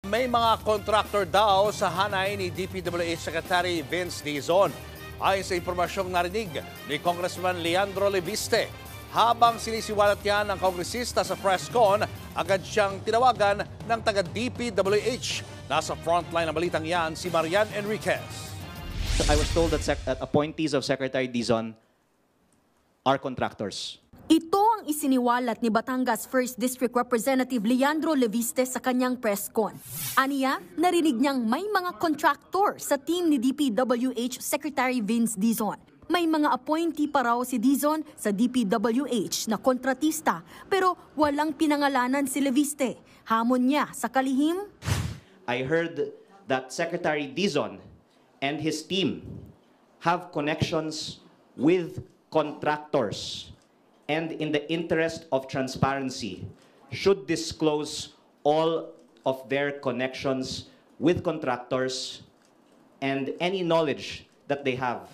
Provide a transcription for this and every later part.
May mga contractor daw sa hanay ni DPWH Secretary Vince Dizon. Ayon sa impormasyong narinig ni Congressman Leandro Leviste, habang sinisiwalat niya ng kongresista sa presscon, agad siyang tinawagan ng taga-DPWH. Nasa frontline ng balitang yan si Marian Enriquez. I was told that appointees of Secretary Dizon are contractors. Ito ang isiniwalat ni Batangas 1st District Representative Leandro Leviste sa kanyang presscon. Aniya, narinig niyang may mga contractor sa team ni DPWH Secretary Vince Dizon. May mga appointee pa raw si Dizon sa DPWH na kontratista pero walang pinangalanan si Leviste. Hamon niya sa kalihim. I heard that Secretary Dizon and his team have connections with contractors. And in the interest of transparency, should disclose all of their connections with contractors and any knowledge that they have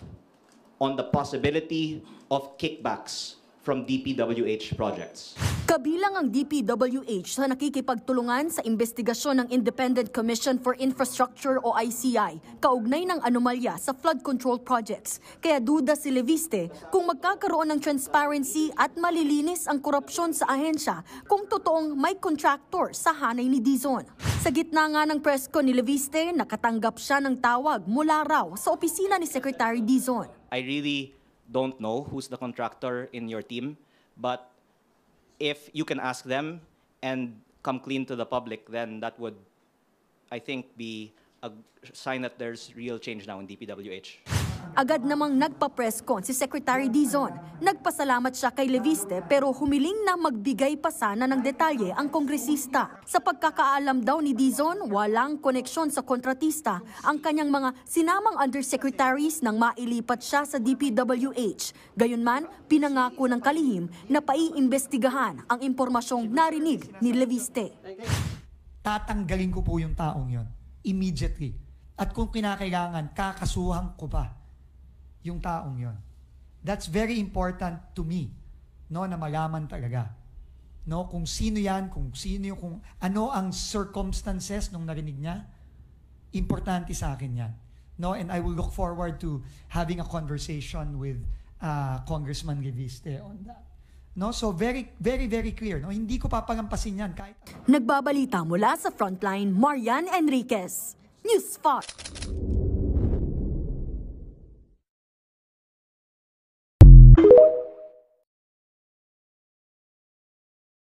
on the possibility of kickbacks from DPWH projects. Kabilang ang DPWH sa nakikipagtulungan sa investigasyon ng Independent Commission for Infrastructure o ICI kaugnay ng anomalya sa flood control projects. Kaya duda si Leviste kung magkakaroon ng transparency at malilinis ang korupsyon sa ahensya kung totoong may contractor sa hanay ni Dizon. Sa gitna nga ng presscon ni Leviste, nakatanggap siya ng tawag mula raw sa opisina ni Secretary Dizon. I really don't know who's the contractor in your team, but if you can ask them and come clean to the public, then that would, I think, be a sign that there's real change now in DPWH. Agad namang nagpa-presscon si Secretary Dizon. Nagpasalamat siya kay Leviste pero humiling na magbigay pa sana ng detalye ang kongresista. Sa pagkakaalam daw ni Dizon, walang koneksyon sa kontratista ang kanyang mga sinamang undersecretaries nang mailipat siya sa DPWH. Gayunman, pinangako ng kalihim na paiimbestigahan ang impormasyong narinig ni Leviste. Tatanggalin ko po yung taong yon immediately. At kung kinakailangan, kakasuhan ko pa yung taong yon. That's very important to me, no, na malaman talaga. No, kung sino yan, kung ano ang circumstances nung narinig niya, importante sa akin yan. No, and I will look forward to having a conversation with Congressman Leviste on that. No, so very clear. No, hindi ko papalampasin yan kahit. Nagbabalita mula sa frontline, Marian Enriquez, News 5.